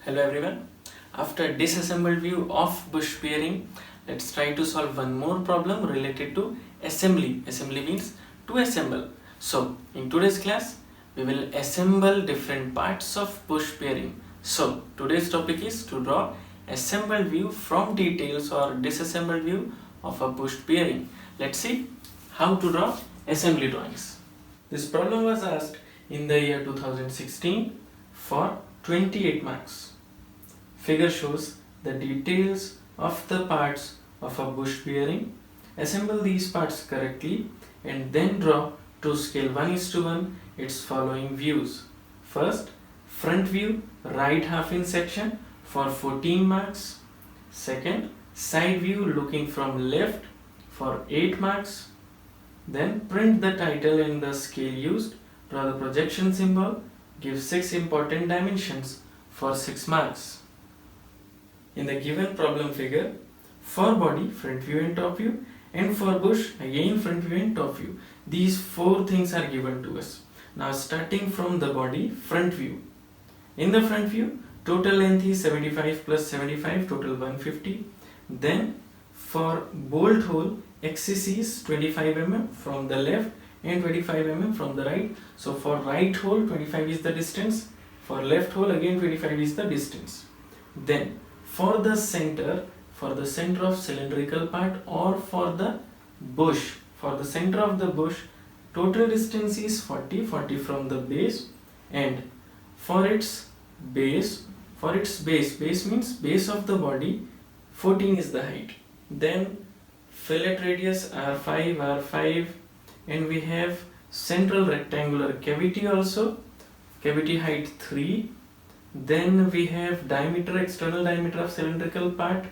Hello everyone. After disassembled view of bush bearing, let's try to solve one more problem related to assembly. Assembly means to assemble. So in today's class, we will assemble different parts of bush bearing. So today's topic is to draw assembled view from details or disassembled view of a bush bearing. Let's see how to draw assembly drawings. This problem was asked in the year 2016 for 28 marks. Figure shows the details of the parts of a bush bearing. Assemble these parts correctly and then draw to scale 1:1 its following views. First, front view, right half in section for 14 marks. Second, side view looking from left for 8 marks. Then print the title and the scale used. Draw the projection symbol. Give 6 important dimensions for 6 marks. In the given problem figure, for body, front view and top view, and for bush, again front view and top view. These 4 things are given to us. Now starting from the body, front view. In the front view, total length is 75 plus 75, total 150. Then for bolt hole, axis is 25 mm from the left and 25 mm from the right. So for right hole, 25 is the distance. For left hole, again 25 is the distance. Then for the center of cylindrical part or for the bush, for the center of the bush, total distance is 40 from the base, and for its base means base of the body, 14 is the height. Then fillet radius R5, and we have central rectangular cavity also, cavity height 3. Then we have diameter, external diameter of cylindrical part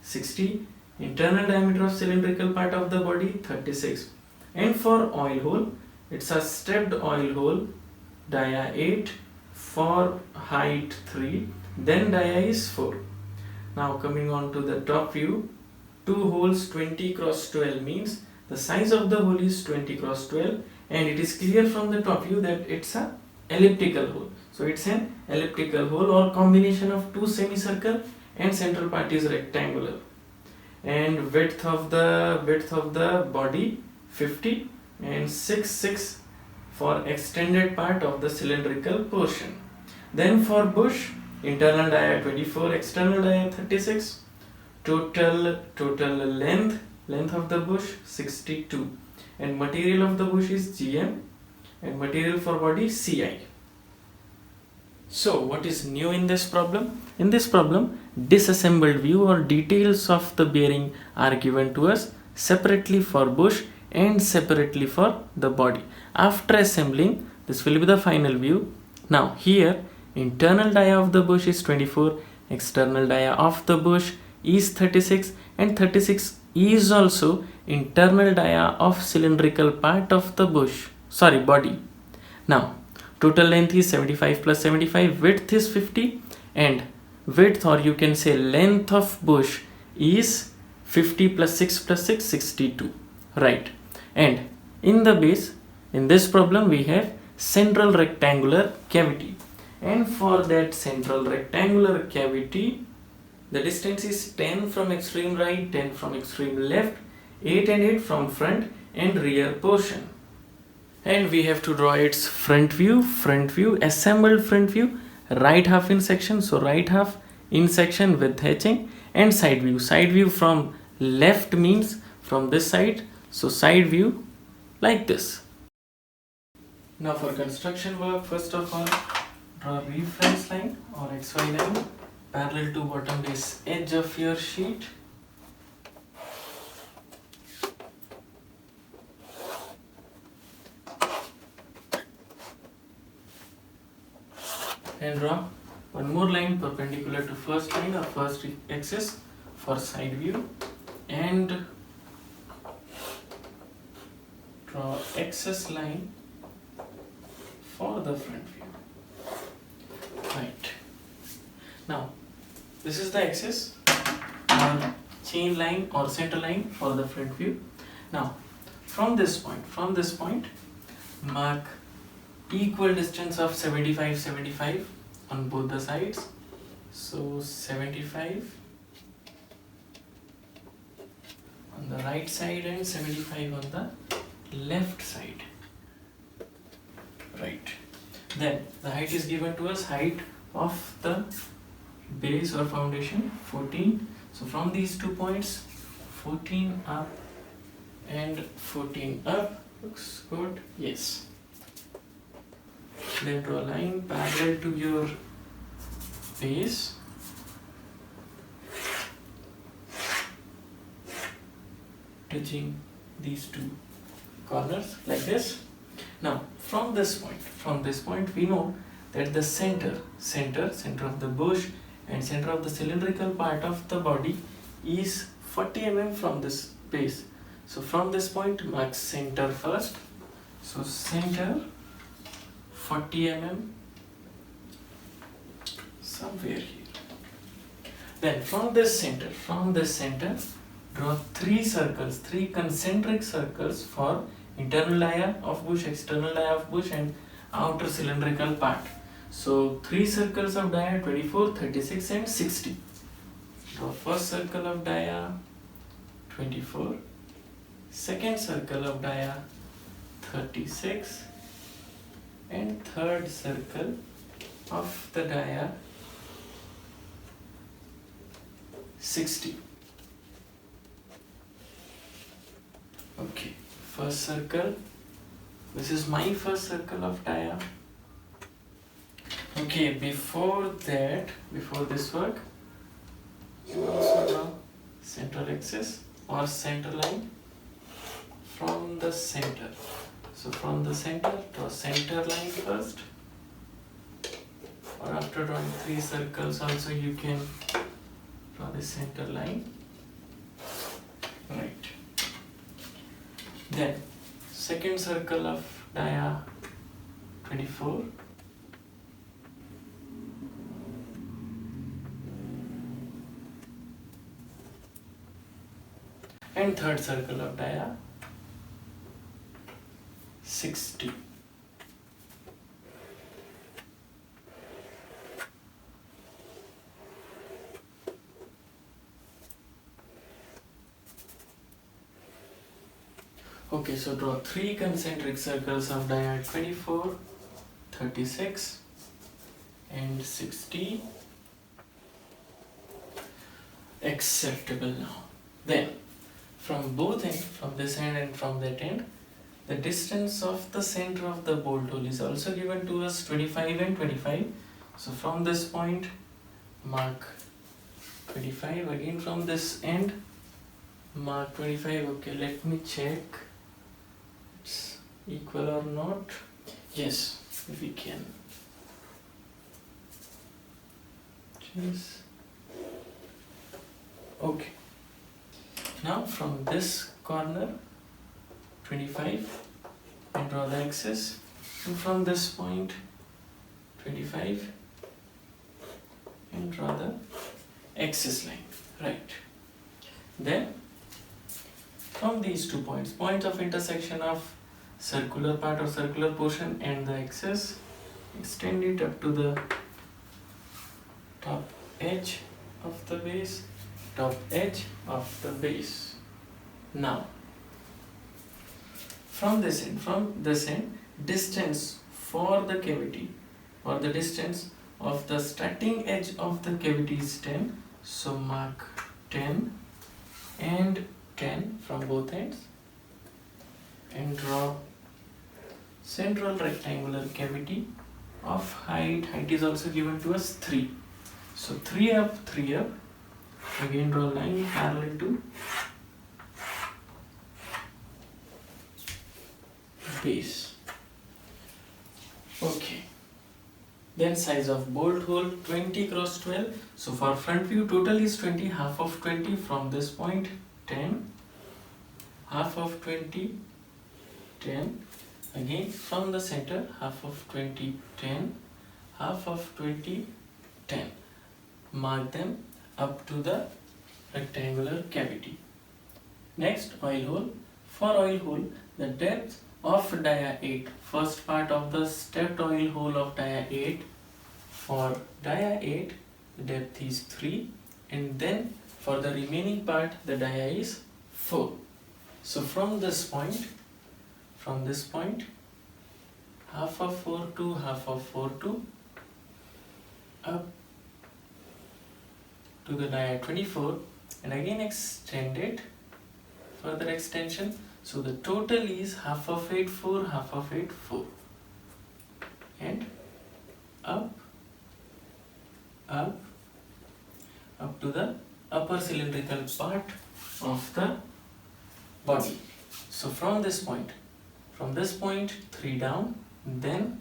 60, internal diameter of cylindrical part of the body 36. And for oil hole, it's a stepped oil hole, dia 8 for height 3, then dia is 4. Now coming on to the top view, 2 holes 20 cross 12 means the size of the hole is 20 cross 12, and it is clear from the top view that it's a elliptical hole. So it's an elliptical hole or combination of 2 semicircle, and central part is rectangular. And width of the body 50 and 6 for extended part of the cylindrical portion. Then for bush, internal dia 24, external dia 36. Total length of the bush 62, and material of the bush is GM, and material for body CI. So what is new in this problem? In this problem, disassembled view or details of the bearing are given to us separately for bush and separately for the body. After assembling, this will be the final view. Now here, internal dia of the bush is 24, external dia of the bush is 36, and 36 is also internal dia of cylindrical part of the body. Now total length is 75 plus 75, width is 50, and width, or you can say length of bush, is 50 plus 6 plus 6, 62, right? And in the base, in this problem, we have central rectangular cavity, and for that central rectangular cavity, the distance is 10 from extreme right, 10 from extreme left, 8 and 8 from front and rear portion. And we have to draw its front view, assembled front view, right half in section, so right half in section with hatching, and side view from left means from this side, so side view like this. Now for construction work, first of all, draw reference line or XY line parallel to bottom base edge of your sheet. And draw one more line perpendicular to first line or first axis for side view, and draw axis line for the front view. Right. Now this is the axis or chain line or center line for the front view. Now from this point mark equal distance of 75 on both the sides. So 75 on the right side and 75 on the left side. Right. Then the height is given to us, height of the base or foundation 14. So from these 2 points, 14 up and 14 up. Looks good. Yes. Then draw a line parallel to your base. Touching these 2 corners like this. Now from this point we know that the center of the bush and center of the cylindrical part of the body is 40 mm from this base. So from this point mark center first. So center 40 mm somewhere here. Then from this center draw 3 concentric circles for internal dia of bush, external dia of bush and outer cylindrical part. So 3 circles of dia 24, 36 and 60. Draw first circle of dia 24, second circle of dia 36 and third circle of the dia 60. Okay, first circle, this is my first circle of dia. Okay, before this work, you also draw central axis or center line from the center. So from the center, draw center line first, or after drawing 3 circles also you can draw the center line. Right. Then second circle of dia 24, and third circle of dia 60. Okay, so draw 3 concentric circles of dia 24, 36 and 60. Acceptable now. Then from both ends, from this end and from that end, the distance of the center of the bolt hole is also given to us 25 and 25. So from this point mark 25, again from this end mark 25. Okay, let me check it's equal or not. Yes, we can. Jeez. Okay, now from this corner 25 and draw the axis, and from this point 25 and draw the axis line. Right. Then from these 2 points, point of intersection of circular part or circular portion and the axis, extend it up to the top edge of the base, top edge of the base. Now from this end, distance for the cavity or the distance of the starting edge of the cavity is 10. So mark 10 and 10 from both ends and draw central rectangular cavity of height is also given to us 3. So 3 up, again draw line parallel to base. Okay, then size of bolt hole 20 cross 12. So for front view total is 20, half of 20 from this point 10, half of 20 10, again from the center half of 20 10, half of 20 10. Mark them up to the rectangular cavity. Next, oil hole. For oil hole, the depth of dia 8, first part of the stepped oil hole of dia 8, for dia 8 the depth is 3, and then for the remaining part the dia is 4. So from this point, half of 4 to half of 4 to up to the dia 24, and again extend it, further extension. So the total is half of 8 4, half of 8 4, and up to the upper cylindrical part of the body. So from this point 3 down, then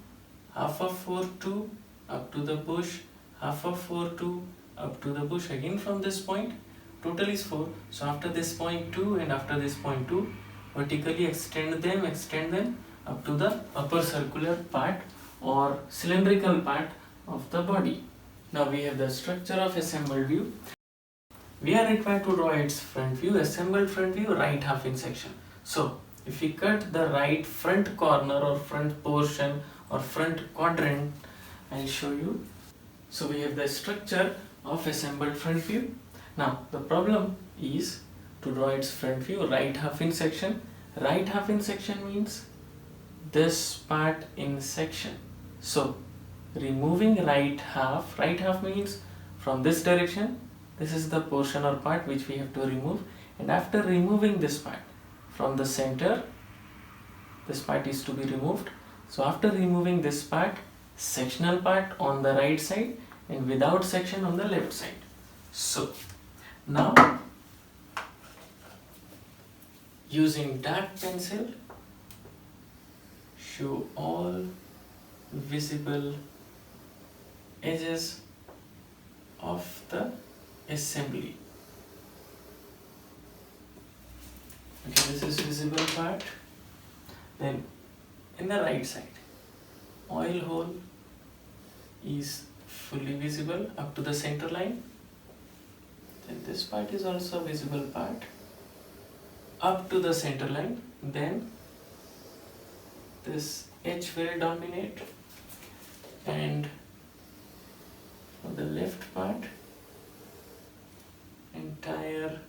half of 4 2 up to the bush, half of 4 2 up to the bush, again from this point, total is 4. So after this point 2 and after this point 2, vertically extend them up to the upper circular part or cylindrical part of the body. Now we have the structure of assembled view. We are required to draw its front view, assembled front view, right half in section. So if we cut the right front corner or front portion or front quadrant, I'll show you. So we have the structure of assembled front view. Now the problem is to draw its front view, right half in section. Right half in section means this part in section. So removing right half means from this direction, this is the portion or part which we have to remove, and after removing this part from the center, this part is to be removed. So after removing this part, sectional part on the right side and without section on the left side. So now using dark pencil, show all visible edges of the assembly. Okay, this is visible part. Then in the right side, oil hole is fully visible up to the center line. Then this part is also visible part up to the center line. Then this edge will dominate, and for the left part, entire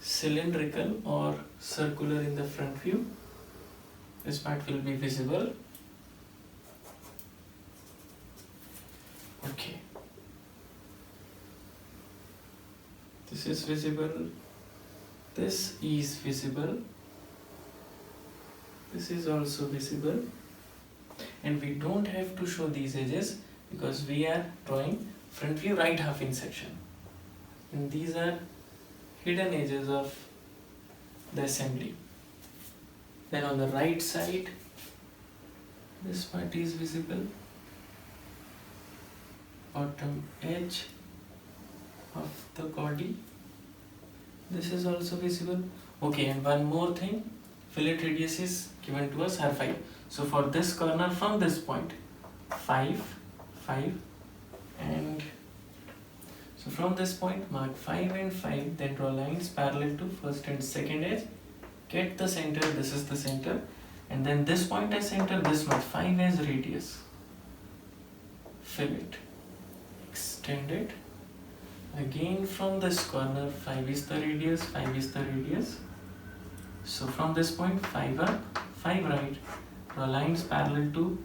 cylindrical or circular in the front view, this part will be visible. Okay, this is visible, this is visible, this is also visible, and we don't have to show these edges because we are drawing front view right half in section, and these are hidden edges of the assembly. Then on the right side, this part is visible, bottom edge of the body, this is also visible. Okay, and one more thing, fillet radius is given to us are 5. So for this corner from this point, 5, and so from this point mark 5 and 5, then draw lines parallel to first and second edge, get the center, this is the center, and then this point as center, this much 5 as radius, fillet, extend it, again from this corner 5 is the radius, 5 is the radius. So from this point 5 up, 5 right, draw lines parallel to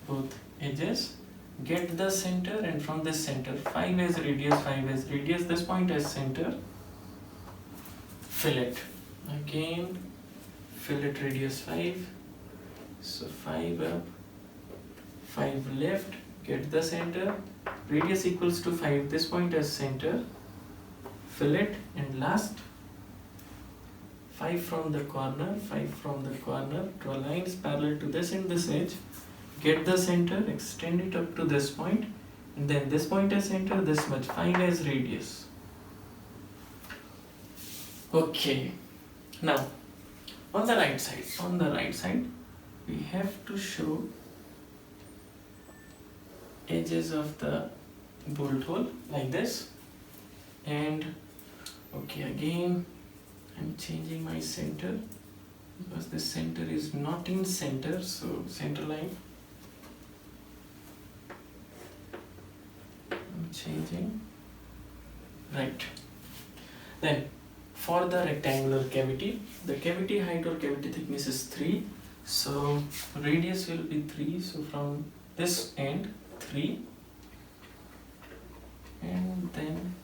both edges, get the center, and from this center 5 as radius, 5 as radius, this point as center, fillet, again fillet radius 5, so 5 up, 5 left, get the center, radius equals to 5, this point as center, fillet, and last 5 from the corner, draw lines parallel to this and this edge, get the center, extend it up to this point, and then this point as center, this much 5 as radius. Okay, now on the right side we have to show edges of the bolt hole like this, and okay, again I'm changing my center because this center is not in center, so center line, changing, right. Then for the rectangular cavity, the cavity height or cavity thickness is 3, so radius will be 3, so from this end 3, and then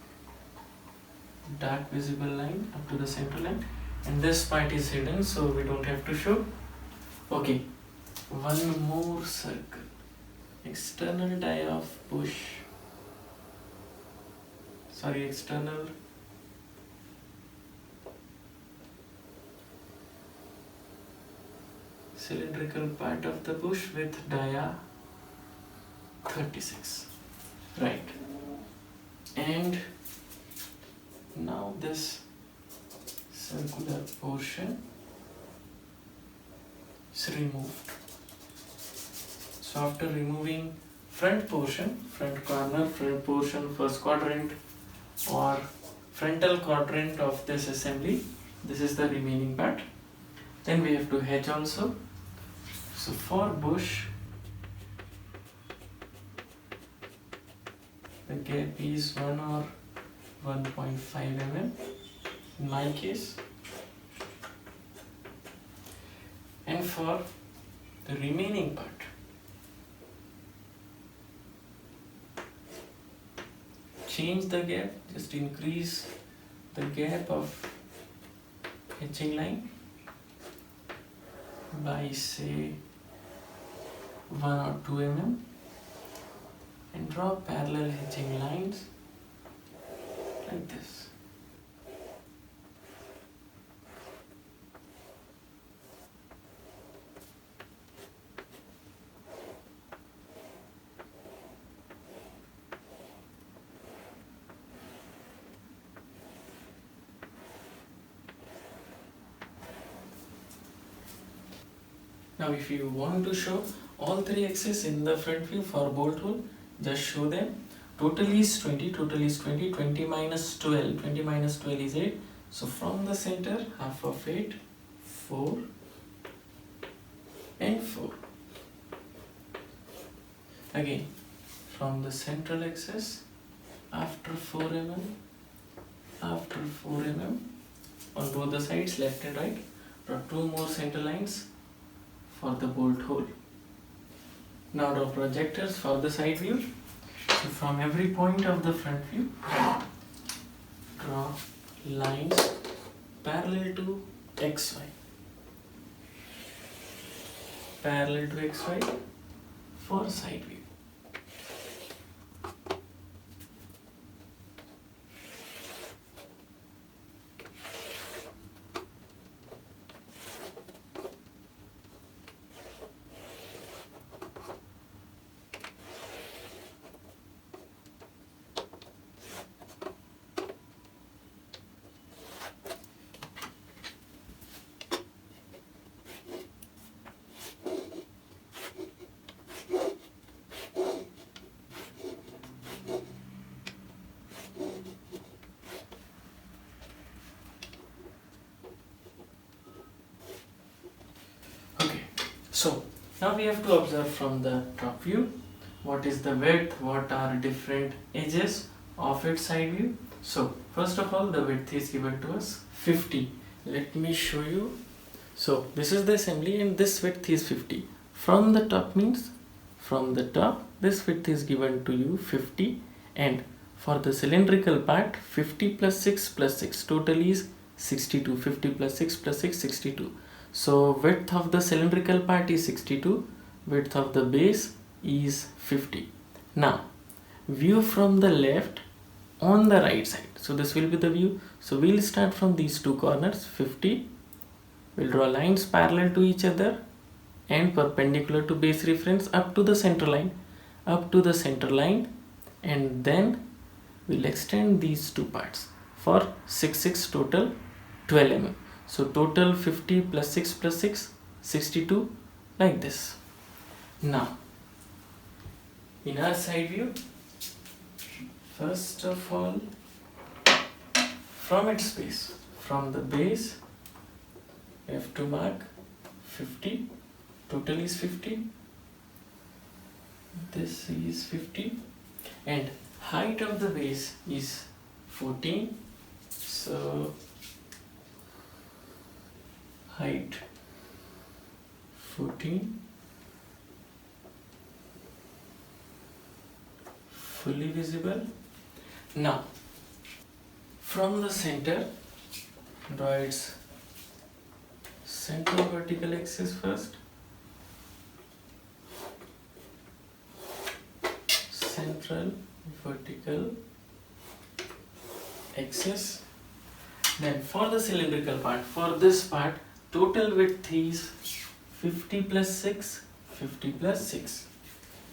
dark visible line up to the center line, and this part is hidden so we don't have to show. Okay, one more circle, external die of external cylindrical part of the bush with dia 36, right. And now this circular portion is removed. So after removing front portion, front corner, front portion, first quadrant or frontal quadrant of this assembly, this is the remaining part. Then we have to hedge also. So for bush, the gap is 1 or 1.5 mm in my case, and for the remaining part, change the gap, just increase the gap of hedging line by say 1 or 2 mm and draw parallel hedging lines like this. Now if you want to show all 3 axes in the front view for bolt hole, just show them. Total is 20, 20 minus 12, 20 minus 12 is 8. So from the center, half of 8, 4 and 4. Again, from the central axis, after 4 mm, after 4 mm, on both the sides, left and right, draw 2 more center lines for the bolt hole. Now draw projectors for the side view. So from every point of the front view, draw lines parallel to XY. Parallel to XY for side view. So now we have to observe from the top view what is the width, what are different edges of its side view. So first of all, the width is given to us 50. Let me show you. So this is the assembly and this width is 50. From the top means from the top this width is given to you 50, and for the cylindrical part 50 plus 6 plus 6 total is 62. 50 plus 6 plus 6 62. So width of the cylindrical part is 62, width of the base is 50. Now view from the left on the right side. So this will be the view. So we'll start from these two corners 50. We'll draw lines parallel to each other and perpendicular to base reference up to the center line, and then we'll extend these two parts for 6 total 12 mm. So total 50 plus 6 plus 6 62, like this. Now in our side view, first of all, from its base, from the base we have to mark 50, total is 50, this is 50, and height of the base is 14, so height 14, fully visible. Now from the center, draw its central vertical axis first, central vertical axis. Then for the cylindrical part, for this part, total width is 50 plus 6, 50 plus 6.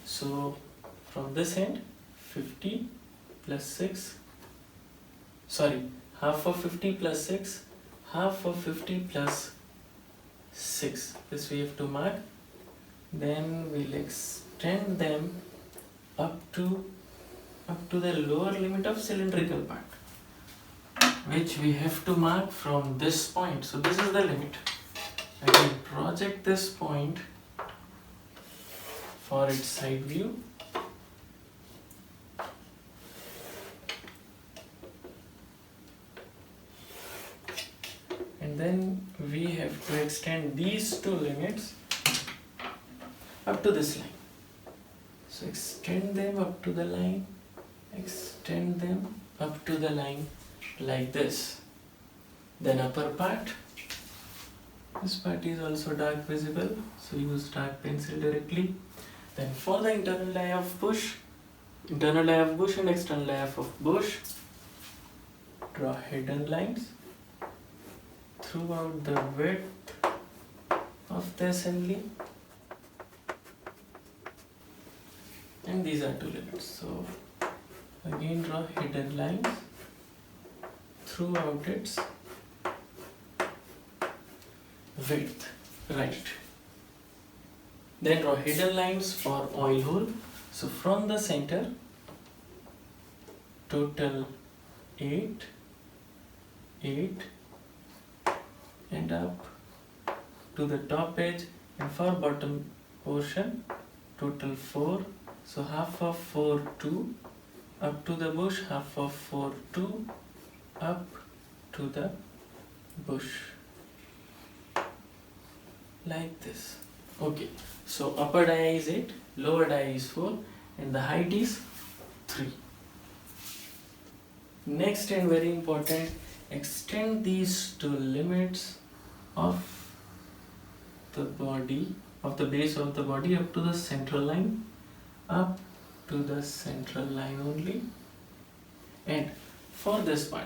So from this end, 50 plus 6, sorry, half of 50 plus 6, half of 50 plus 6. This we have to mark. Then we'll extend them up to the lower limit of cylindrical part, which we have to mark from this point. So this is the limit. I will project this point for its side view. And then we have to extend these two limits up to this line. So extend them up to the line, extend them up to the line like this. Then upper part, this part is also dark visible, so use dark pencil directly. Then for the internal eye of bush and external eye of bush, draw hidden lines throughout the width of the assembly. And these are two limits. So again draw hidden lines throughout its width, right. Then draw hidden lines for oil hole. So from the center, total 8, 8, and up to the top edge, and for bottom portion, total 4. So half of 4, 2, up to the bush, half of 4, 2, up to the bush, like this. Okay, so upper dia is 8, lower dia is 4, and the height is 3. Next and very important, extend these two limits of the body, of the base of the body up to the central line, up to the central line only. And for this part,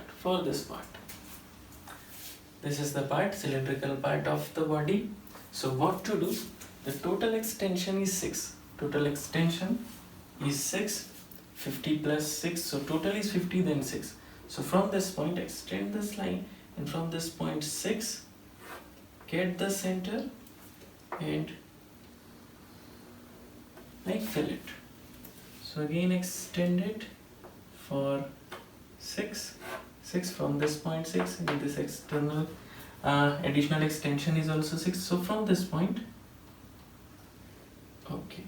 this is the part, cylindrical part of the body. So what to do? The total extension is 6. Total extension is 6. 50 plus 6. So total is 50, then 6. So from this point, extend this line, and from this point 6, get the center and like fill it. So again extend it for 6 from this point 6, and this external additional extension is also 6. So from this point, okay,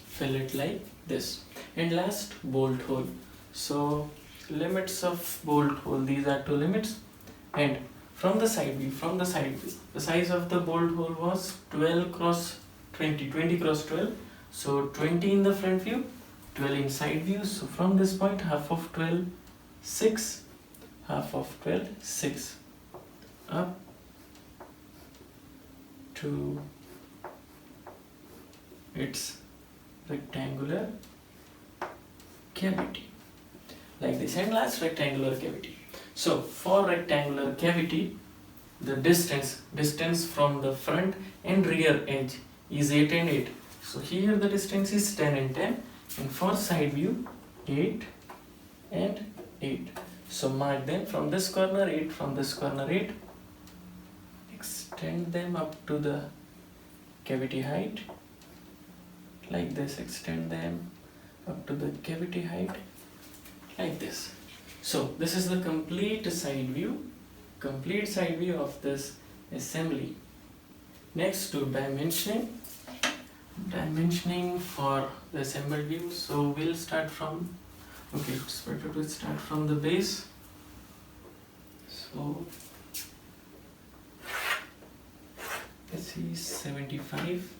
fill it like this. And last, bolt hole. So limits of bolt hole, these are two limits. And from the side view, the size of the bolt hole was 12 cross 20, 20 cross 12. So 20 in the front view, 12 in side view. So from this point, half of 12, 6, half of 12, 6, up to its rectangular cavity, like this. And last, rectangular cavity. So for rectangular cavity, the distance from the front and rear edge is 8 and 8. So here the distance is 10 and 10, and for side view 8 and 8. So mark them from this corner 8, from this corner 8. Extend them up to the cavity height, like this. Extend them up to the cavity height, like this. So this is the complete side view of this assembly. Next, to dimensioning. Dimensioning for the assembled view. So we'll start from, okay, it's better to start from the base. So this is 75.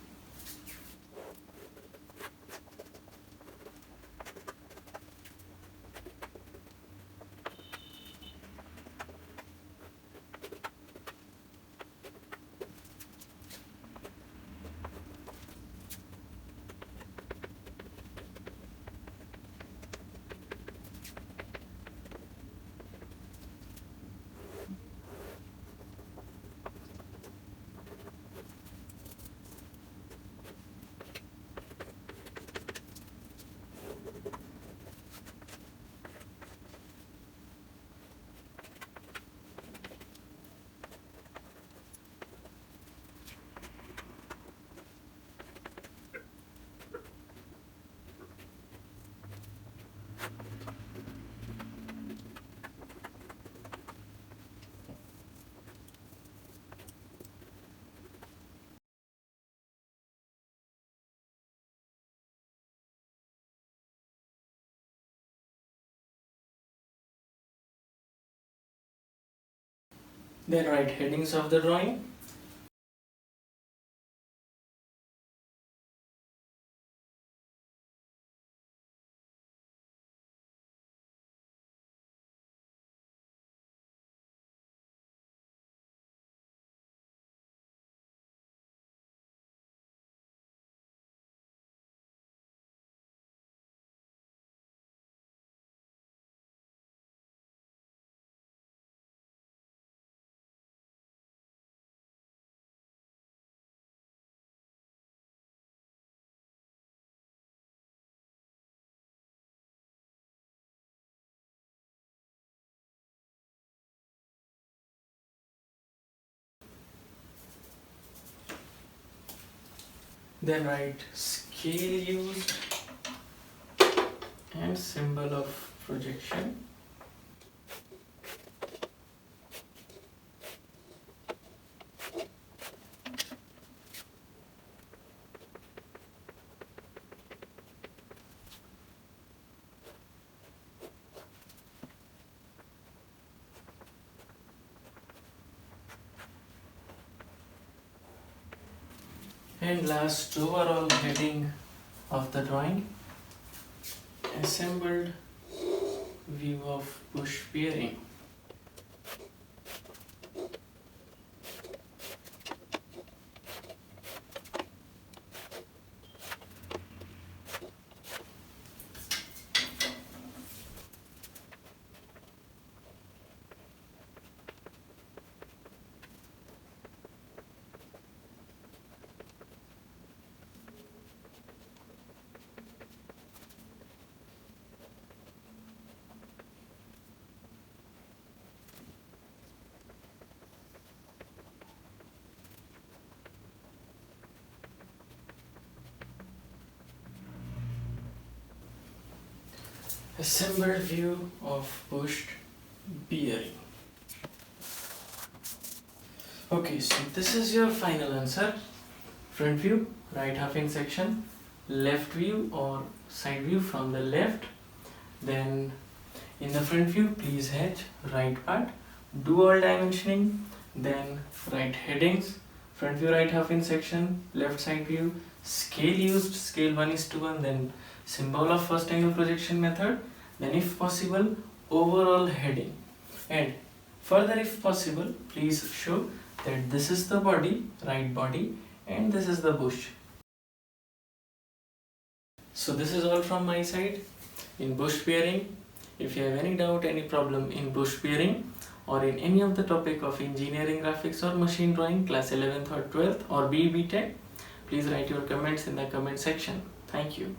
Then write headings of the drawing. Then write scale used and symbol of projection. And last overall heading of the drawing, assembled view of bush bearing. Assembled view of bush bearing. Okay, so this is your final answer. Front view, right half in section, left view or side view from the left. Then in the front view, please hedge right part, do all dimensioning, then write headings, front view right half in section, left side view, scale used, scale 1:1, then symbol of first angle projection method, then if possible overall heading, and further if possible please show that this is the body, right body, and this is the bush. So this is all from my side in bush bearing. If you have any doubt, any problem in bush bearing or in any of the topic of engineering graphics or machine drawing class 11th or 12th or B.TECH, please write your comments in the comment section. Thank you.